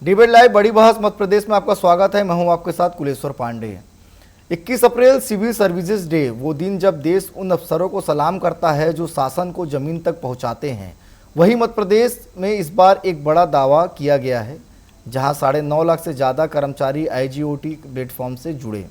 Debate live बड़ी बहस मध्य प्रदेश में आपका स्वागत है। मैं हूं आपके साथ कुलेश्वर पांडे। 21 अप्रैल सिविल सर्विसेज डे, वो दिन जब देश उन अफसरों को सलाम करता है जो शासन को जमीन तक पहुंचाते हैं। वही मध्य प्रदेश में इस बार एक बड़ा दावा किया गया है, जहां 9.5 लाख से ज़्यादा कर्मचारी IGOT प्लेटफॉर्म से जुड़े।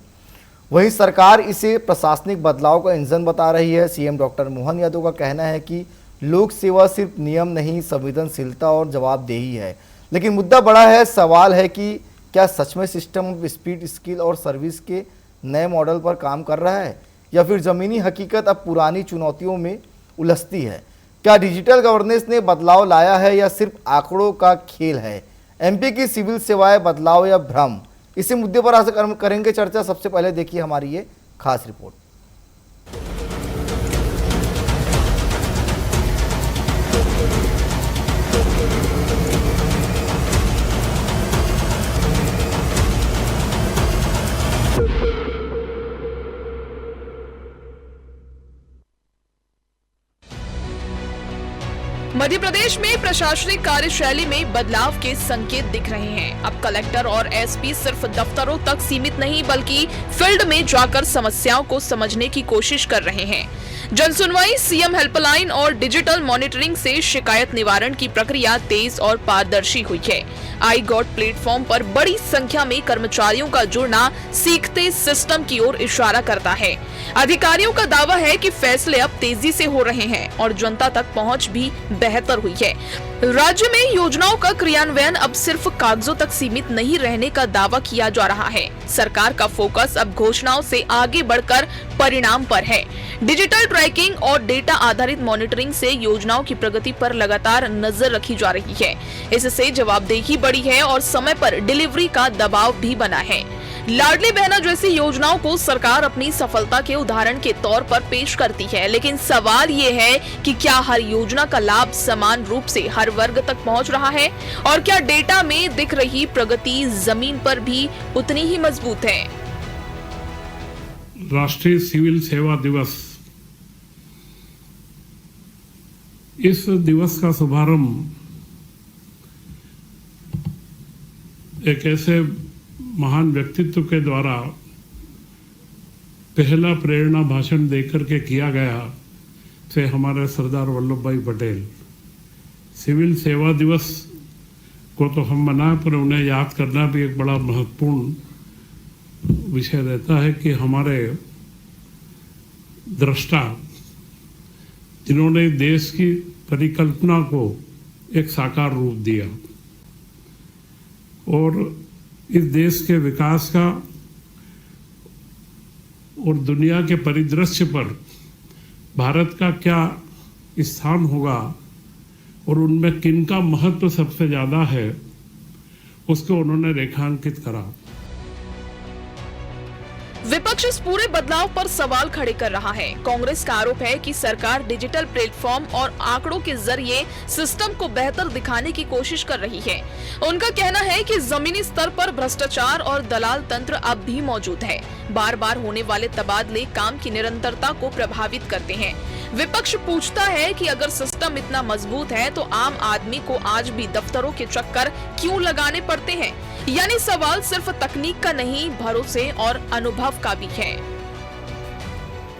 वहीं सरकार इसे प्रशासनिक बदलाव का इंजन बता रही है। CM डॉक्टर मोहन यादव का कहना है कि लोक सेवा सिर्फ नियम नहीं, संवेदनशीलता और जवाबदेही है। लेकिन मुद्दा बड़ा है, सवाल है कि क्या सच में सिस्टम स्पीड, स्किल और सर्विस के नए मॉडल पर काम कर रहा है, या फिर ज़मीनी हकीकत अब पुरानी चुनौतियों में उलझती है। क्या डिजिटल गवर्नेंस ने बदलाव लाया है या सिर्फ आंकड़ों का खेल है। MP की सिविल सेवाएं बदलाव या भ्रम, इसी मुद्दे पर आज करेंगे चर्चा। सबसे पहले देखिए हमारी ये खास रिपोर्ट। मध्य प्रदेश में प्रशासनिक कार्यशैली में बदलाव के संकेत दिख रहे हैं। अब कलेक्टर और SP सिर्फ दफ्तरों तक सीमित नहीं, बल्कि फील्ड में जाकर समस्याओं को समझने की कोशिश कर रहे हैं। जनसुनवाई, CM हेल्पलाइन और डिजिटल मॉनिटरिंग से शिकायत निवारण की प्रक्रिया तेज और पारदर्शी हुई है। IGOT प्लेटफॉर्म पर बड़ी संख्या में कर्मचारियों का जुड़ना सीखते सिस्टम की ओर इशारा करता है। अधिकारियों का दावा है कि फैसले अब तेजी से हो रहे हैं और जनता तक पहुंच भी बेहतर हुई है। राज्य में योजनाओं का क्रियान्वयन अब सिर्फ कागजों तक सीमित नहीं रहने का दावा किया जा रहा है। सरकार का फोकस अब घोषणाओं से आगे बढ़कर परिणाम पर है। डिजिटल ट्रैकिंग और डेटा आधारित मॉनिटरिंग से योजनाओं की प्रगति पर लगातार नजर रखी जा रही है। इससे जवाबदेही बढ़ी है और समय पर डिलीवरी का दबाव भी बना है। लाडली बहना जैसी योजनाओं को सरकार अपनी सफलता के उदाहरण के तौर पर पेश करती है, लेकिन सवाल ये है कि क्या हर योजना का लाभ समान रूप से हर वर्ग तक पहुंच रहा है, और क्या डेटा में दिख रही प्रगति जमीन पर भी उतनी ही मजबूत है। राष्ट्रीय सिविल सेवा दिवस, इस दिवस का शुभारंभ एक ऐसे महान व्यक्तित्व के द्वारा पहला प्रेरणा भाषण देकर के किया गया थे हमारे सरदार वल्लभ भाई पटेल। सिविल सेवा दिवस को तो हम मनाएं, पर उन्हें याद करना भी एक बड़ा महत्वपूर्ण विषय रहता है कि हमारे दृष्टा, जिन्होंने देश की परिकल्पना को एक साकार रूप दिया और इस देश के विकास का और दुनिया के परिदृश्य पर भारत का क्या स्थान होगा और उनमें किनका महत्व सबसे ज़्यादा है, उसको उन्होंने रेखांकित करा। विपक्ष इस पूरे बदलाव पर सवाल खड़े कर रहा है। कांग्रेस का आरोप है कि सरकार डिजिटल प्लेटफॉर्म और आंकड़ों के जरिए सिस्टम को बेहतर दिखाने की कोशिश कर रही है। उनका कहना है कि जमीनी स्तर पर भ्रष्टाचार और दलाल तंत्र अब भी मौजूद है। बार बार होने वाले तबादले काम की निरंतरता को प्रभावित करते हैं। विपक्ष पूछता है कि अगर सिस्टम इतना मजबूत है तो आम आदमी को आज भी दफ्तरों के चक्कर क्यों लगाने पड़ते हैं। यानी सवाल सिर्फ तकनीक का नहीं, भरोसे और अनुभव का भी है।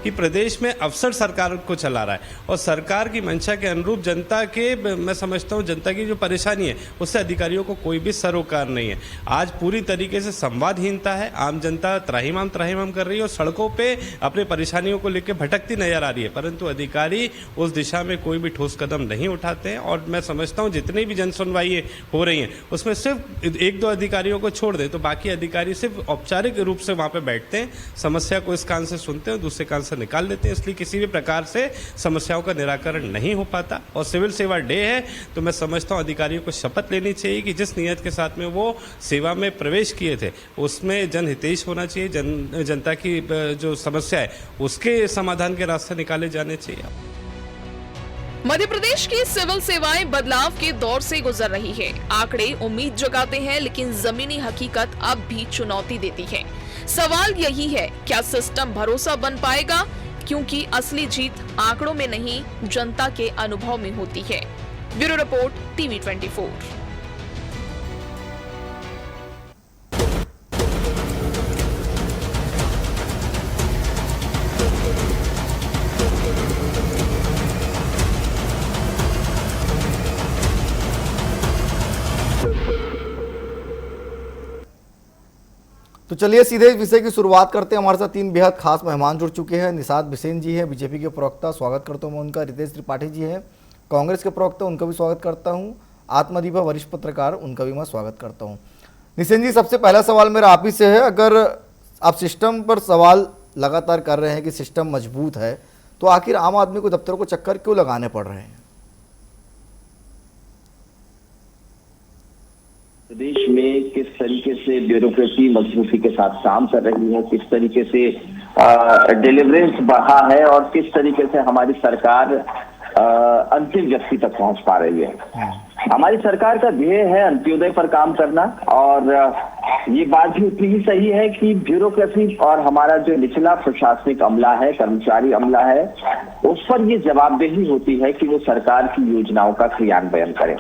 कि प्रदेश में अफसर सरकार को चला रहा है और सरकार की मंशा के अनुरूप जनता के, मैं समझता हूँ जनता की जो परेशानी है उससे अधिकारियों को कोई भी सरोकार नहीं है। आज पूरी तरीके से संवादहीनता है। आम जनता त्राहिमाम कर रही है और सड़कों पे अपने परेशानियों को लेकर भटकती नजर आ रही है, परंतु अधिकारी उस दिशा में कोई भी ठोस कदम नहीं उठाते हैं। और मैं समझता हूँ जितनी भी जन सुनवाई हो रही हैं उसमें सिर्फ 1-2 अधिकारियों को छोड़ दे तो बाकी अधिकारी सिर्फ औपचारिक रूप से वहाँ पे बैठते हैं, समस्या को इस कान से सुनते हैं, दूसरे कान से निकाल देते हैं। इसलिए किसी भी प्रकार से समस्याओं का निराकरण नहीं हो पाता। और सिविल सेवा डे है तो मैं समझता हूं अधिकारियों को शपथ लेनी चाहिए कि जिस नियत के साथ में वो सेवा में प्रवेश किए थे उसमें जनहितेश होना चाहिए, जनता की जो समस्या है उसके समाधान के रास्ते निकाले जाने चाहिए। मध्य प्रदेश की सिविल सेवाएं बदलाव के दौर से गुजर रही है। आंकड़े उम्मीद जगाते हैं, लेकिन जमीनी हकीकत अब भी चुनौती देती है। सवाल यही है, क्या सिस्टम भरोसा बन पाएगा? क्योंकि असली जीत आंकड़ों में नहीं, जनता के अनुभव में होती है। Bureau report, TV 24। तो चलिए सीधे इस विषय की शुरुआत करते हैं। हमारे साथ 3 बेहद खास मेहमान जुड़ चुके हैं। निषाद बिसेन जी हैं, बीजेपी के प्रवक्ता, स्वागत करता हूँ मैं उनका। रितेश त्रिपाठी जी हैं, कांग्रेस के प्रवक्ता, उनका भी स्वागत करता हूँ। आत्मदीपा वरिष्ठ पत्रकार, उनका भी मैं स्वागत करता हूँ। निशेन जी, सबसे पहला सवाल मेरा आप ही से है। अगर आप सिस्टम पर सवाल लगातार कर रहे हैं कि सिस्टम मजबूत है, तो आखिर आम आदमी को दफ्तरों को चक्कर क्यों लगाने पड़ रहे हैं? प्रदेश में किस तरीके से ब्यूरोक्रेसी मजबूती के साथ काम कर रही है, किस तरीके से डिलीवरेंस बढ़ा है और किस तरीके से हमारी सरकार अंतिम व्यक्ति तक पहुंच पा रही है। हमारी सरकार का ध्येय है अंत्योदय पर काम करना, और ये बात भी उतनी ही सही है कि ब्यूरोक्रेसी और हमारा जो निचला प्रशासनिक अमला है, कर्मचारी अमला है, उस पर ये जवाबदेही होती है कि वो सरकार की योजनाओं का क्रियान्वयन करे।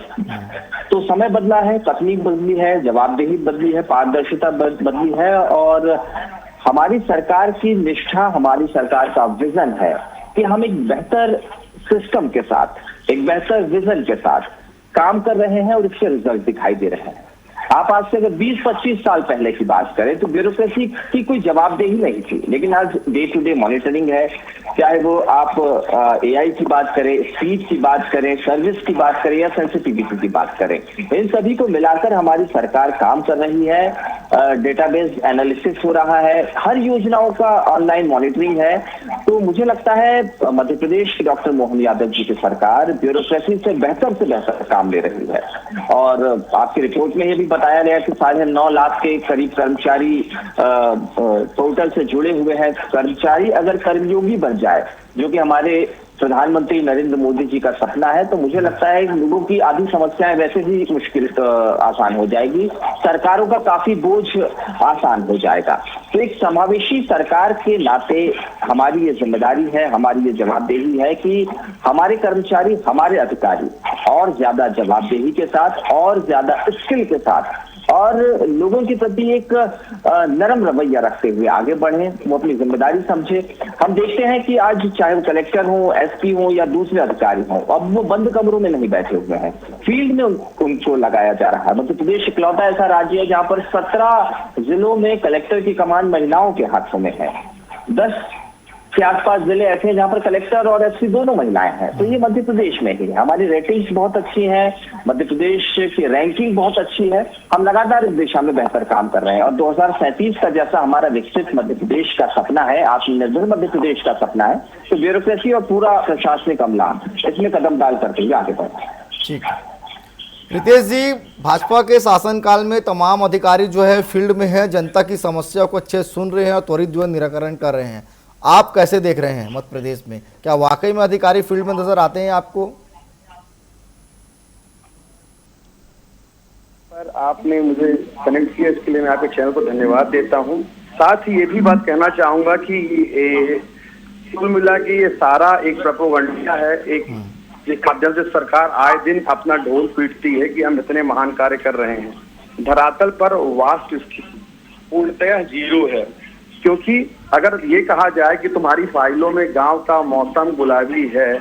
तो समय बदला है, तकनीक बदली है, जवाबदेही बदली है, पारदर्शिता बदली है, और हमारी सरकार की निष्ठा, हमारी सरकार का विजन है कि हम एक बेहतर सिस्टम के साथ, एक बेहतर विजन के साथ काम कर रहे हैं और इसके रिजल्ट दिखाई दे रहे हैं। आप आज से अगर 20-25 साल पहले की बात करें तो ब्यूरोक्रेसी की कोई जवाबदेही नहीं थी, लेकिन आज डे टू डे मॉनिटरिंग है। चाहे वो आप AI की बात करें, स्पीड की बात करें, सर्विस की बात करें या सेंसिटिविटी की बात करें, इन सभी को मिलाकर हमारी सरकार काम कर रही है। डेटाबेस एनालिसिस हो रहा है, हर योजनाओं का ऑनलाइन मॉनिटरिंग है। तो मुझे लगता है मध्य प्रदेश की डॉक्टर मोहन यादव जी की सरकार ब्यूरोक्रेसी से बेहतर काम ले रही है। और आपकी रिपोर्ट में ये भी बताया गया कि 9.5 लाख के करीब कर्मचारी पोर्टल से जुड़े हुए हैं। कर्मचारी अगर कर्मयोगी बन जाए, जो कि हमारे प्रधानमंत्री नरेंद्र मोदी जी का सपना है, तो मुझे लगता है कि लोगों की आधी समस्याएं वैसे ही मुश्किल आसान हो जाएगी, सरकारों का काफी बोझ आसान हो जाएगा। तो एक समावेशी सरकार के नाते हमारी ये जिम्मेदारी है, हमारी ये जवाबदेही है कि हमारे कर्मचारी, हमारे अधिकारी और ज्यादा जवाबदेही के साथ और ज्यादा स्किल के साथ और लोगों के प्रति एक नरम रवैया रखते हुए आगे बढ़े, वो अपनी जिम्मेदारी समझे। हम देखते हैं कि आज चाहे वो कलेक्टर हो, SP हो या दूसरे अधिकारी हो, अब वो बंद कमरों में नहीं बैठे हुए हैं, फील्ड में उनको लगाया जा रहा है। मध्य प्रदेश इकलौता ऐसा राज्य है जहां पर 17 जिलों में कलेक्टर की कमान महिलाओं के हाथों में है। 10 के आसपास जिले ऐसे हैं जहां पर कलेक्टर और SP दोनों महिलाएं हैं। तो ये मध्य प्रदेश में ही है। हमारी रेटिंग्स बहुत अच्छी हैं, मध्य प्रदेश की रैंकिंग बहुत अच्छी है। हम लगातार इस दिशा में बेहतर काम कर रहे हैं, और 2037 का जैसा हमारा विकसित मध्य प्रदेश का सपना है, आत्मनिर्भर मध्य प्रदेश का सपना है, तो ब्यूरोक्रेसी और पूरा प्रशासनिक अमला इसमें कदम डाल करते हुए आगे बढ़ रहे हैं। ठीक है रितेश जी, भाजपा के शासनकाल में तमाम अधिकारी जो है फील्ड में है, जनता की समस्या को अच्छे सुन रहे हैं और त्वरित जो है निराकरण कर रहे हैं। आप कैसे देख रहे हैं मध्य प्रदेश में, क्या वाकई में अधिकारी फील्ड में नजर आते हैं आपको? पर आपने मुझे कनेक्ट किया, इसके लिए मैं आपके चैनल को धन्यवाद देता हूं। साथ ही ये भी बात कहना चाहूंगा कि कुल मिला के ये सारा एक प्रोपेगेंडा है, एक माध्यम से सरकार आए दिन अपना ढोल पीटती है कि हम इतने महान कार्य कर रहे हैं। धरातल पर वास्तव स्थिति पूर्णतः जीरो है, क्योंकि अगर ये कहा जाए कि तुम्हारी फाइलों में गांव का मौसम गुलाबी है,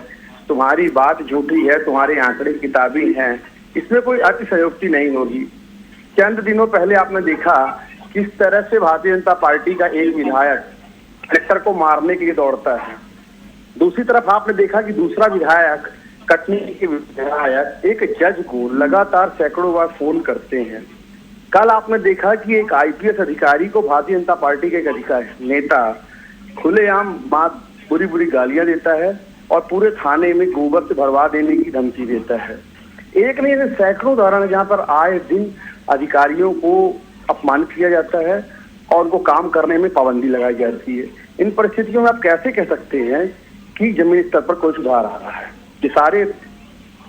तुम्हारी बात झूठी है, तुम्हारे आंकड़े किताबी हैं, इसमें कोई अतिशयोक्ति नहीं होगी। चंद दिनों पहले आपने देखा किस तरह से भारतीय जनता पार्टी का एक विधायक कलेक्टर को मारने के लिए दौड़ता है। दूसरी तरफ आपने देखा कि दूसरा विधायक, कटनी के विधायक, एक जज को लगातार सैकड़ों बार फोन करते हैं। कल आपने देखा कि एक IPS अधिकारी को भारतीय जनता पार्टी के एक अधिकारी नेता खुलेआम बुरी बुरी गालियां देता है और पूरे थाने में गोबर से भरवा देने की धमकी देता है। एक नहीं, ऐसे सैकड़ों उदाहरण जहां पर आए दिन अधिकारियों को अपमानित किया जाता है और उनको काम करने में पाबंदी लगाई जाती है। इन परिस्थितियों में आप कैसे कह सकते हैं कि जमीनी स्तर पर कोई सुधार आ रहा है? ये सारे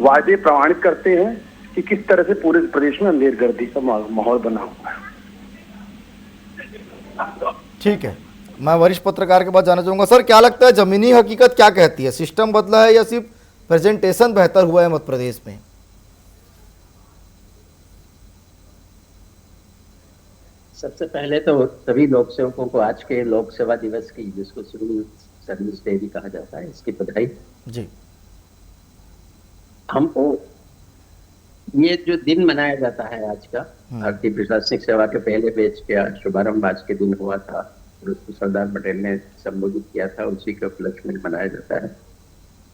वायदे प्रमाणित करते हैं कि किस तरह से पूरे प्रदेश में अंधेरगर्दी का माहौल बना हुआ है। ठीक है, मैं वरिष्ठ पत्रकार के पास जाना चाहूंगा। सर, क्या लगता है जमीनी हकीकत क्या कहती है? सिस्टम बदला है या सिर्फ प्रेजेंटेशन बेहतर हुआ है मध्य प्रदेश में? सबसे पहले तो सभी लोक सेवकों को आज के लोक सेवा दिवस की, जिसको सिविल सर्विस डे भी कहा जाता है, इसकी बधाई जी। हमको ये जो दिन मनाया जाता है आज का, भारतीय प्रशासनिक सेवा के पहले बैच का शुभारंभ आज के दिन हुआ था और उसको सरदार पटेल ने संबोधित किया था, उसी के उपलक्ष्य में मनाया जाता है।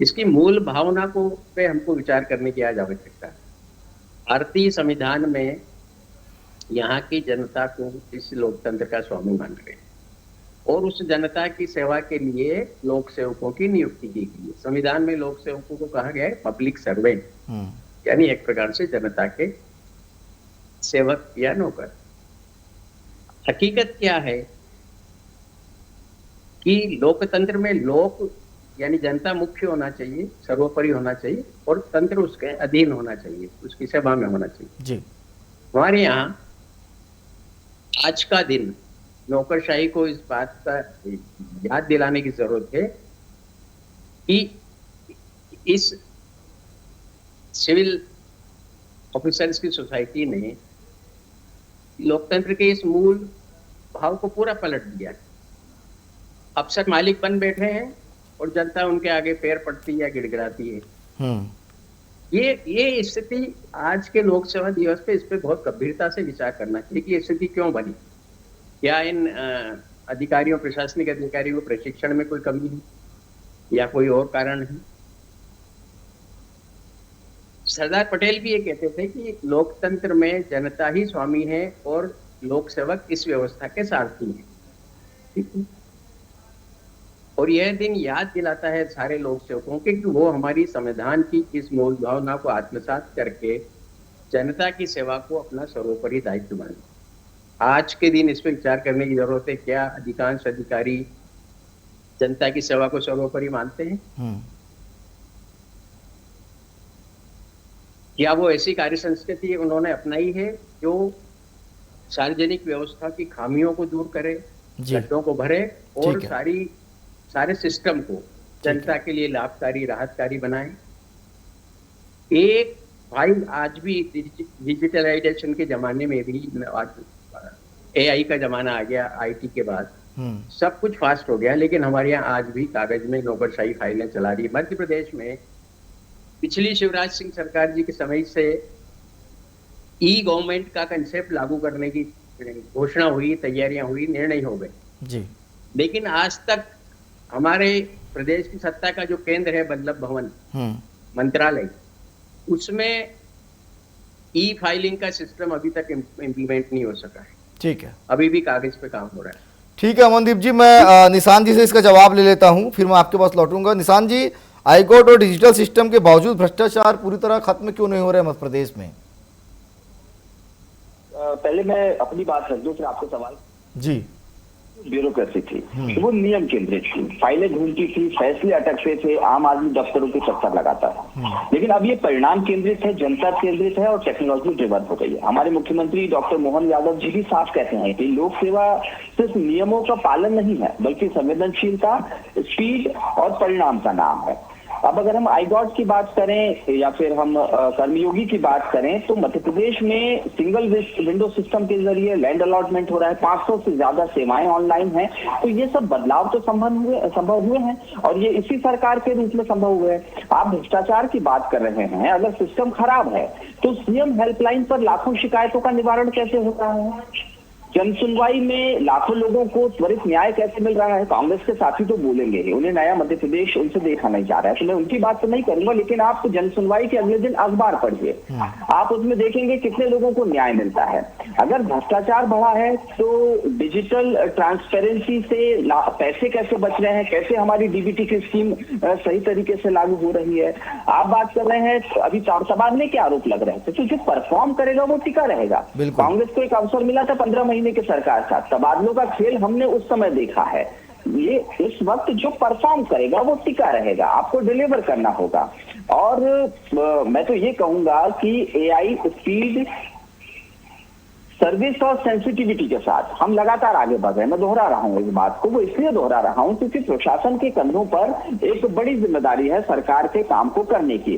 इसकी मूल भावना को पे हमको विचार करने की आज आवश्यकता है। भारतीय संविधान में यहाँ की जनता को इस लोकतंत्र का स्वामी मान रहे हैं और उस जनता की सेवा के लिए लोक सेवकों की नियुक्ति की गई है। संविधान में लोक सेवकों को कहा गया है पब्लिक सर्वेंट, यानी एक प्रकार से जनता के सेवक या नौकर। हकीकत क्या है कि लोकतंत्र में लोक यानी जनता मुख्य होना चाहिए, सर्वोपरि होना चाहिए और तंत्र उसके अधीन होना चाहिए, उसकी सेवा में होना चाहिए जी। हमारे यहाँ आज का दिन नौकरशाही को इस बात का याद दिलाने की जरूरत है कि इस सिविल ऑफिसर्स की सोसाइटी ने लोकतंत्र के इस मूल भाव को पूरा पलट दिया। अफसर मालिक बन बैठे हैं और जनता उनके आगे पैर पड़ती है या गिड़गिड़ाती है। ये स्थिति आज के लोक सेवा दिवस पे इस पे बहुत गंभीरता से विचार करना चाहिए कि ये स्थिति क्यों बनी। क्या इन अधिकारियों, प्रशासनिक अधिकारियों को प्रशिक्षण में कोई कमी है या कोई और कारण है? सरदार पटेल भी ये कहते थे कि लोकतंत्र में जनता ही स्वामी है और लोक सेवक इस व्यवस्था के सारथी हैं। ठीक है? और यह दिन याद दिलाता है सारे लोक सेवकों के कि वो हमारी संविधान की इस मूल भावना को आत्मसात करके जनता की सेवा को अपना सर्वोपरि दायित्व माने। आज के दिन इस पर विचार करने की जरूरत है। क्या अधिकांश अधिकारी जनता की सेवा को सर्वोपरि मानते हैं? क्या वो ऐसी कार्य संस्कृति उन्होंने अपनाई है जो सार्वजनिक व्यवस्था की खामियों को दूर करे, गड्ढों को भरे और सारे सिस्टम को जनता के लिए लाभकारी, राहतकारी बनाए? एक भाई आज भी डिजिटलाइजेशन के जमाने में भी, AI का जमाना आ गया, IT के बाद सब कुछ फास्ट हो गया, लेकिन हमारे यहाँ आज भी कागज में नौकरशाही फाइलें चला रही है। मध्य प्रदेश में पिछली शिवराज सिंह सरकार जी के समय से गवर्नमेंट का कंसेप्ट लागू करने की घोषणा हुई, तैयारियां हुई, निर्णय हो गए जी। लेकिन आज तक हमारे प्रदेश की सत्ता का जो केंद्र है वल्लभ भवन मंत्रालय, उसमें फाइलिंग का सिस्टम अभी तक इम्प्लीमेंट नहीं हो सका है। ठीक है, अभी भी कागज पे काम हो रहा है। ठीक है अमनदीप जी, मैं निशान जी से इसका जवाब ले लेता हूं, फिर मैं आपके पास लौटूंगा। निशान जी, हाईकोर्ट और डिजिटल सिस्टम के बावजूद भ्रष्टाचार पूरी तरह खत्म क्यों नहीं हो रहा है मध्य प्रदेश में? पहले मैं अपनी बात रख दूं, फिर आपको सवाल। जी। ब्यूरोक्रेसी थी, वो नियम केंद्रित थी, फाइलें ढूंढती थी, फैसले अटकते थे, आम आदमी दफ्तरों के चक्कर लगाता था। लेकिन अब ये परिणाम केंद्रित है, जनता केंद्रित है और टेक्नोलॉजी ड्रिवन हो गई है। हमारे मुख्यमंत्री डॉक्टर मोहन यादव जी भी साफ कहते हैं कि लोक सेवा सिर्फ नियमों का पालन नहीं है, बल्कि संवेदनशीलता, स्पीड और परिणाम का नाम है। अब अगर हम आईगॉट की बात करें या फिर हम कर्मयोगी की बात करें, तो मध्य प्रदेश में सिंगल विंडो सिस्टम के जरिए लैंड अलॉटमेंट हो रहा है, 500 से ज्यादा सेवाएं ऑनलाइन हैं। तो ये सब बदलाव तो संभव हुए हैं और ये इसी सरकार के रूप में संभव हुए हैं। आप भ्रष्टाचार की बात कर रहे हैं, अगर सिस्टम खराब है तो सीएम हेल्पलाइन पर लाखों शिकायतों का निवारण कैसे होता है? जन सुनवाई में लाखों लोगों को त्वरित न्याय कैसे मिल रहा है? कांग्रेस के साथी तो बोलेंगे ही, उन्हें नया मध्य प्रदेश उनसे देखा नहीं जा रहा है, तो मैं उनकी बात तो नहीं करूंगा। लेकिन आप जन सुनवाई के अगले दिन अखबार पढ़िए, आप उसमें देखेंगे कितने लोगों को न्याय मिलता है। अगर भ्रष्टाचार बढ़ा है तो डिजिटल ट्रांसपेरेंसी से पैसे कैसे बच रहे हैं, कैसे हमारी डीबीटी की स्कीम सही तरीके से लागू हो रही है। आप बात कर रहे हैं अभी तबादले के आरोप लग रहे थे, तो जो परफॉर्म करेगा वो टिका रहेगा। कांग्रेस को एक अवसर मिला था 15 महीने की सरकार का, तबादलों का खेल हमने उस समय देखा है। ये इस वक्त जो परफॉर्म करेगा वो टिका रहेगा, आपको डिलीवर करना होगा। और मैं तो ये कहूंगा कि AI स्पीड सर्विस और सेंसिटिविटी के साथ हम लगातार आगे बढ़ रहे हैं। मैं दोहरा रहा हूँ इस बात को, वो इसलिए दोहरा रहा हूँ क्योंकि प्रशासन के कंधों पर एक बड़ी जिम्मेदारी है सरकार के काम को करने की।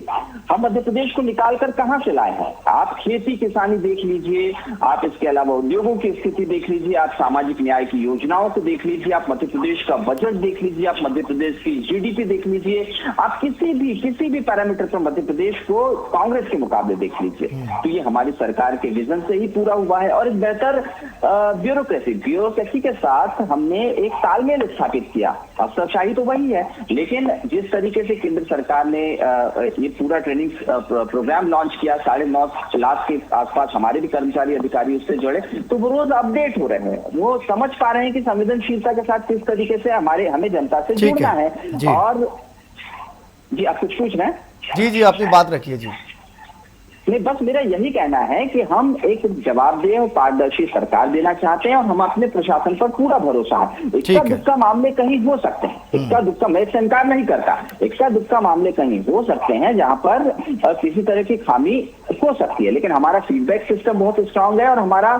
हम मध्य प्रदेश को निकालकर कहां से लाए हैं? आप खेती किसानी देख लीजिए, आप इसके अलावा उद्योगों की स्थिति देख लीजिए, आप सामाजिक न्याय की योजनाओं को देख लीजिए, आप मध्य प्रदेश का बजट देख लीजिए, आप मध्य प्रदेश की जीडीपी देख लीजिए, आप किसी भी पैरामीटर पर मध्य प्रदेश को कांग्रेस के मुकाबले देख लीजिए। तो ये हमारी सरकार के विजन से ही पूरा हुआ है। और एक बेहतर ब्यूरोक्रेसी के साथ हमने एक तालमेल स्थापित किया। अफसरशाही तो वही है, लेकिन जिस तरीके से केंद्र सरकार ने ये पूरा ट्रेनिंग प्रोग्राम लॉन्च किया, 9.5 लाख के आसपास हमारे भी कर्मचारी अधिकारी उससे जुड़े, तो वो रोज अपडेट हो रहे हैं, वो समझ पा रहे हैं कि संवेदनशीलता के साथ किस तरीके से हमें जनता से जुड़ना है। और जी आप कुछ पूछ रहे हैं? जी अपनी बात रखिए। जी नहीं, बस मेरा यही कहना है कि हम एक जवाबदेह और पारदर्शी सरकार देना चाहते हैं और हम अपने प्रशासन पर पूरा भरोसा है। इक्का दुक्का मामले कहीं हो सकते हैं, इक्का दुक्का, मैं इससे इनकार नहीं करता, इक्का दुक्का मामले कहीं हो सकते हैं जहां पर किसी तरह की खामी हो सकती है, लेकिन हमारा फीडबैक सिस्टम बहुत स्ट्रांग है और हमारा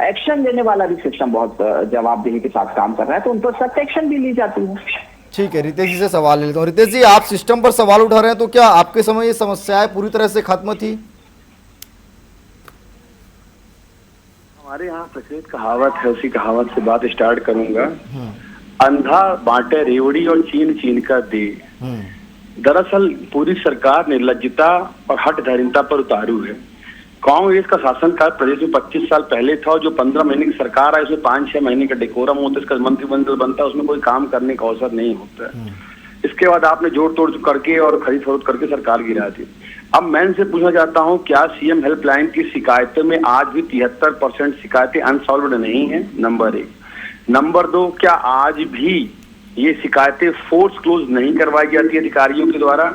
एक्शन लेने वाला भी सिस्टम बहुत जवाबदेही के साथ काम कर रहा है, तो उन पर सख्त एक्शन भी ली जाती है। ठीक है, रितेश जी से सवाल ले लेता हूँ। रितेश जी, आप सिस्टम पर सवाल उठा रहे हैं, तो क्या आपके समय ये समस्याएं पूरी तरह से खत्म थी? हमारे यहाँ प्रचलित कहावत है, उसी कहावत से बात स्टार्ट करूंगा। अंधा बांटे रेवड़ी और चीन चीन का दे। दरअसल पूरी सरकार निर्लज्जता और हठधर्मिता पर उतारू है। कांग्रेस का शासनकाल प्रदेश में 25 साल पहले था और जो 15 महीने की सरकार है उसमें 5-6 महीने का डेकोरम होता है, इसका मंत्रिमंडल बनता है, उसमें कोई काम करने का अवसर नहीं होता है। इसके बाद आपने जोड़ तोड़ करके और खरीद फरोख्त करके सरकार गिरा दी। अब मैं इनसे पूछना चाहता हूं, क्या सीएम हेल्पलाइन की शिकायतों में आज भी 73% शिकायतें अनसॉल्व्ड नहीं है? नंबर 1। नंबर 2, क्या आज भी ये शिकायतें फोर्स क्लोज नहीं करवाई जाती अधिकारियों के द्वारा?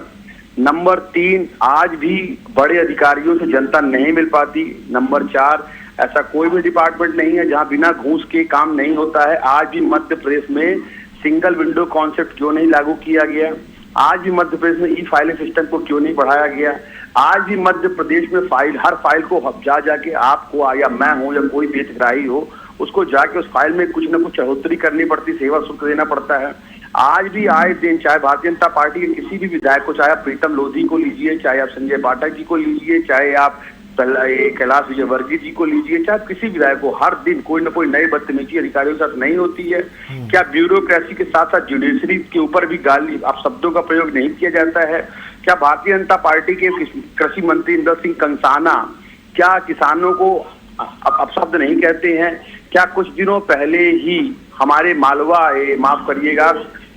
नंबर 3, आज भी बड़े अधिकारियों से जनता नहीं मिल पाती? नंबर 4, ऐसा कोई भी डिपार्टमेंट नहीं है जहां बिना घूस के काम नहीं होता है। आज भी मध्य प्रदेश में सिंगल विंडो कॉन्सेप्ट क्यों नहीं लागू किया गया? आज भी मध्य प्रदेश में ई फाइलिंग सिस्टम को क्यों नहीं बढ़ाया गया? आज भी मध्य प्रदेश में हर फाइल को जाके आपको या मैं हूं या कोई बेचराही हो, उसको जाके उस फाइल में कुछ न कुछ चढ़ोतरी करनी पड़ती, सेवा शुल्क देना पड़ता है। आज भी आए दिन चाहे भारतीय जनता पार्टी के किसी भी विधायक को, चाहे आप प्रीतम लोधी को लीजिए, चाहे आप संजय पाठक जी को लीजिए, चाहे आप कैलाश विजयवर्गीय जी को लीजिए, चाहे किसी विधायक को, हर दिन कोई न कोई नई बदतमीजी अधिकारियों के साथ नहीं होती है। क्या ब्यूरोक्रेसी के साथ साथ जुडिशरी के ऊपर भी गाली आप शब्दों का प्रयोग नहीं किया जाता है? क्या भारतीय जनता पार्टी के कृषि मंत्री इंदर सिंह कंसाना क्या किसानों को अपशब्द नहीं कहते हैं? क्या कुछ दिनों पहले ही हमारे मालवा, माफ करिएगा,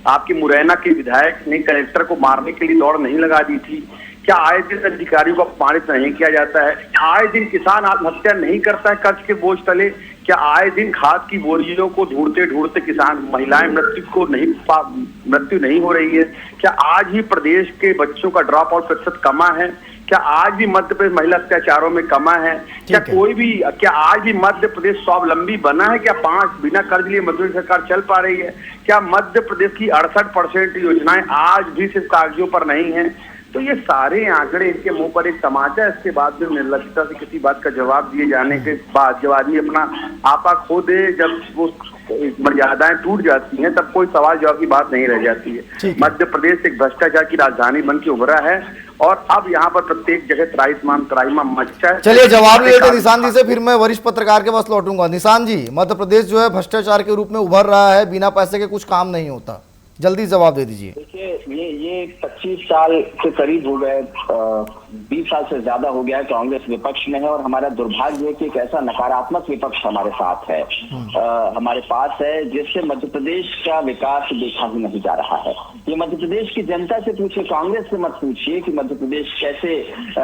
आपके मुरैना के विधायक ने कलेक्टर को मारने के लिए दौड़ नहीं लगा दी थी? क्या आए दिन अधिकारियों को अपमानित नहीं किया जाता है? आए दिन किसान आत्महत्या नहीं करता है कर्ज के बोझ तले? क्या आए दिन खाद की बोरियों को ढूंढते ढूंढते किसान महिलाएं मृत्यु नहीं हो रही है? क्या आज ही प्रदेश के बच्चों का ड्रॉप आउट प्रतिशत कमा है? क्या आज भी मध्य प्रदेश महिला अत्याचारों में कमा है? क्या आज भी मध्य प्रदेश स्वावलंबी बना है? क्या 5 बिना कर्ज लिए मध्य प्रदेश सरकार चल पा रही है? क्या मध्य प्रदेश की 68% योजनाएं आज भी सिर्फ कागजों पर नहीं है? तो ये सारे आंकड़े इनके मुंह पर एक तमाचा, इसके बाद में निर्लज्जता से किसी बात का जवाब दिए जाने के बाद जब आदमी अपना आपा खो दे, जब वो मर्यादाएं टूट जाती हैं, तब कोई सवाल जवाब की बात नहीं रह जाती है। मध्य प्रदेश एक भ्रष्टाचार की राजधानी बन के उभरा है और अब यहाँ पर प्रत्येक जगह त्राहिमाम मचा है। चलिए जवाब लेते निशान जी से, फिर मैं वरिष्ठ पत्रकार के पास लौटूंगा। निशान जी, मध्य प्रदेश जो है भ्रष्टाचार के रूप में उभर रहा है, बिना पैसे के कुछ काम नहीं होता, जल्दी जवाब दे दीजिए। देखिए ये 25 साल के करीब हो गए, 20 साल से ज्यादा हो गया है कांग्रेस विपक्ष में है और हमारा दुर्भाग्य है कि एक ऐसा नकारात्मक विपक्ष हमारे साथ है, हमारे पास है, जिससे मध्य प्रदेश का विकास देखा ही नहीं जा रहा है। ये मध्य प्रदेश की जनता से पूछिए, कांग्रेस से मत पूछिए कि मध्य प्रदेश कैसे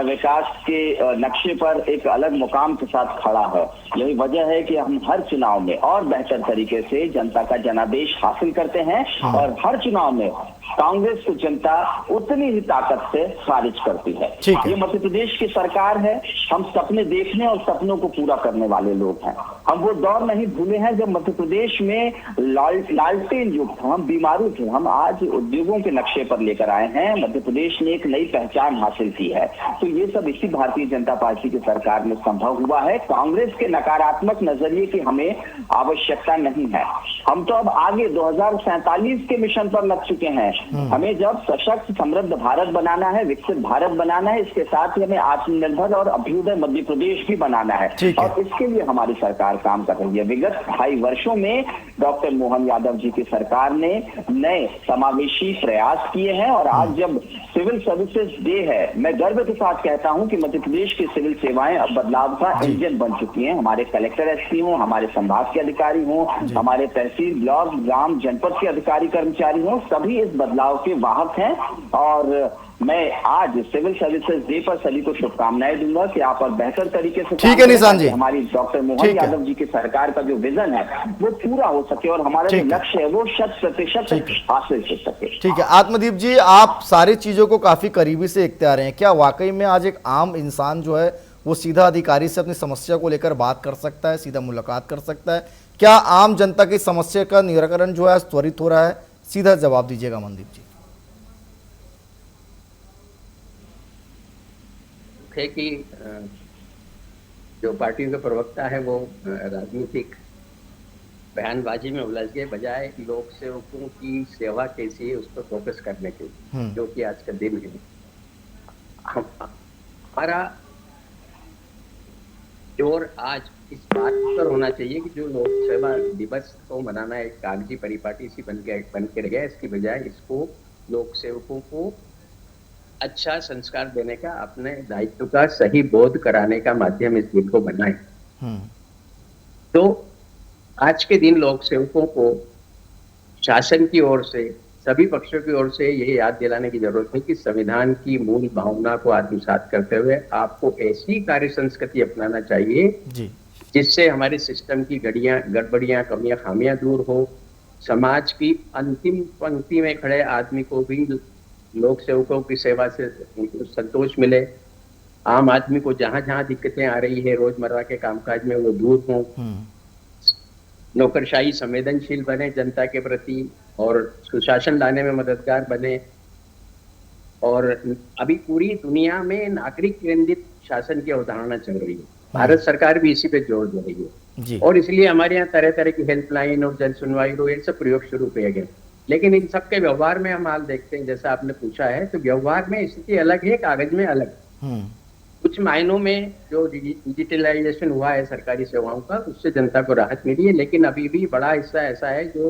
विकास के नक्शे पर एक अलग मुकाम के साथ खड़ा है। यही वजह है कि हम हर चुनाव में और बेहतर तरीके से जनता का जनादेश हासिल करते हैं और हर चुनाव में कांग्रेस को जनता उतनी ही ताकत से खारिज करती है। ये मध्य प्रदेश की सरकार है, हम सपने देखने और सपनों को पूरा करने वाले लोग हैं। हम वो दौर नहीं भूले हैं जब मध्य प्रदेश में लालटेन युग था, हम बीमारू थे। हम आज उद्योगों के नक्शे पर लेकर आए हैं, मध्य प्रदेश ने एक नई पहचान हासिल की है। तो ये सब इसी भारतीय जनता पार्टी की सरकार में संभव हुआ है। कांग्रेस के नकारात्मक नजरिए की हमें आवश्यकता नहीं है। हम तो अब आगे 2047 के मिशन पर लग चुके हैं। हमें जब सशक्त समृद्ध भारत बनाना है, विकसित भारत बनाना है, इसके साथ ही हमें आत्मनिर्भर और अभ्युदय मध्य प्रदेश भी बनाना है और इसके लिए हमारी सरकार काम कर रही है। विगत 2.5 वर्षों में डॉक्टर मोहन यादव जी की सरकार ने नए समावेशी प्रयास किए हैं और आज जब सिविल सर्विसेज डे है, मैं गर्व के साथ कहता हूं कि मध्य प्रदेश की सिविल सेवाएं अब बदलाव का इंजन बन चुकी हैं। हमारे कलेक्टर एसपी हों, हमारे संभाग के अधिकारी हों, हमारे तहसील ब्लॉक ग्राम जनपद के अधिकारी कर्मचारी हों, सभी इस बदलाव के वाहक हैं और मैं आज सिविल सर्विसेज डे पर सभी को शुभकामनाएं दूंगा कि आप और बेहतर तरीके से ठीक है निशान जी, हमारी डॉक्टर मोहन यादव जी की सरकार का जो विजन है वो पूरा हो सके और हमारा जो लक्ष्य है वो 100% हासिल हो सके। ठीक है आत्मदीप जी, आप सारी चीजों को काफी करीबी से देखते आ रहे हैं, क्या वाकई में आज एक आम इंसान जो है वो सीधा अधिकारी से अपनी समस्या को लेकर बात कर सकता है, सीधा मुलाकात कर सकता है? क्या आम जनता की समस्या का निराकरण जो है त्वरित हो रहा है? सीधा जवाब दीजिएगा मनदीप जी। है कि जो पार्टियों का प्रवक्ता है वो राजनीतिक बयानबाजी में उलझ गए, बजाय लोक सेवकों की सेवा कैसी है उस पर फोकस करने के, जो कि आज का दिन है। हमारा जोर आज इस बात पर होना चाहिए कि जो लोक सेवा दिवस को मनाना एक कागजी परिपाटी सी बन के रह गया, इसकी बजाय इसको लोक सेवकों को अच्छा संस्कार देने का, अपने दायित्व का सही बोध कराने का माध्यम इस दिन को बनाए। तो आज के दिन लोक सेवकों को शासन की ओर से, सभी पक्षों की ओर से ये याद दिलाने की जरूरत है कि संविधान की मूल भावना को आत्मसात करते हुए आपको ऐसी कार्य संस्कृति अपनाना चाहिए जिससे हमारे सिस्टम की गड़बड़ियां, कमियां, खामियां दूर हो। समाज की अंतिम पंक्ति में खड़े आदमी को भी लोक सेवकों की सेवा से संतोष मिले। आम आदमी को जहां जहां दिक्कतें आ रही है रोजमर्रा के कामकाज में वो दूर हों। नौकरशाही संवेदनशील बने जनता के प्रति और सुशासन लाने में मददगार बने। और अभी पूरी दुनिया में नागरिक केंद्रित शासन की अवधारणा चल रही है, भारत सरकार भी इसी पे जोर दे रही है और इसलिए हमारे यहाँ तरह तरह की हेल्पलाइन और जन सुनवाई ये सब प्रयोग शुरू किए गए। लेकिन इन सबके व्यवहार में हम हाल देखते हैं, जैसा आपने पूछा है, तो व्यवहार में स्थिति अलग है, कागज में अलग। कुछ मायनों में जो डिजिटलाइजेशन हुआ है सरकारी सेवाओं का, उससे जनता को राहत मिली है, लेकिन अभी भी बड़ा हिस्सा ऐसा है जो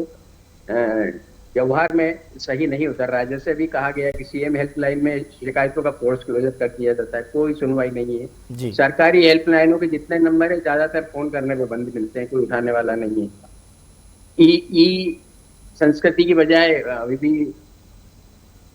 व्यवहार में सही नहीं उतर रहा है। जैसे अभी कहा गया कि सीएम हेल्पलाइन में शिकायतों का फोर्स क्लोजर कर दिया जाता है, कोई सुनवाई नहीं है। सरकारी हेल्पलाइनों के जितने नंबर है ज्यादातर फोन करने में बंद मिलते हैं, कोई उठाने वाला नहीं है। ई संस्कृति की बजाय अभी भी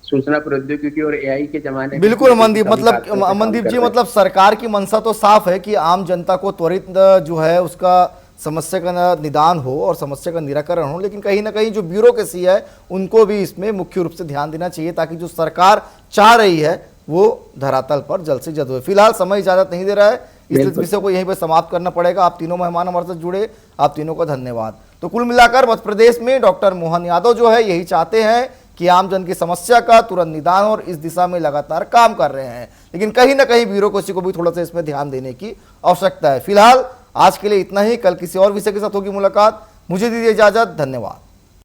सूचना प्रौद्योगिकी और एआई के जमाने। बिल्कुल अमनदीप, अमनदीप जी, मतलब सरकार की मंशा तो साफ है कि आम जनता को त्वरित जो है उसका समस्या का निदान हो और समस्या का निराकरण हो, लेकिन कहीं ना कहीं जो ब्यूरोक्रेसी है उनको भी इसमें मुख्य रूप से ध्यान देना चाहिए ताकि जो सरकार चाह रही है वो धरातल पर जल्द से जल्द हो। फिलहाल समय इजाजत नहीं दे रहा है, इस विषय को यहीं पर समाप्त करना पड़ेगा। आप तीनों मेहमान हमारे साथ जुड़े, आप तीनों का धन्यवाद। तो कुल मिलाकर मध्य प्रदेश में डॉक्टर मोहन यादव जो है यही चाहते हैं कि आम जन की समस्या का तुरंत निदान और इस दिशा में लगातार काम कर रहे हैं, लेकिन कहीं ना कहीं ब्यूरोक्रेसी को भी थोड़ा सा इसमें ध्यान देने की आवश्यकता है। फिलहाल आज के लिए इतना ही, कल किसी और विषय के साथ होगी मुलाकात। मुझे दीजिए इजाजत, धन्यवाद।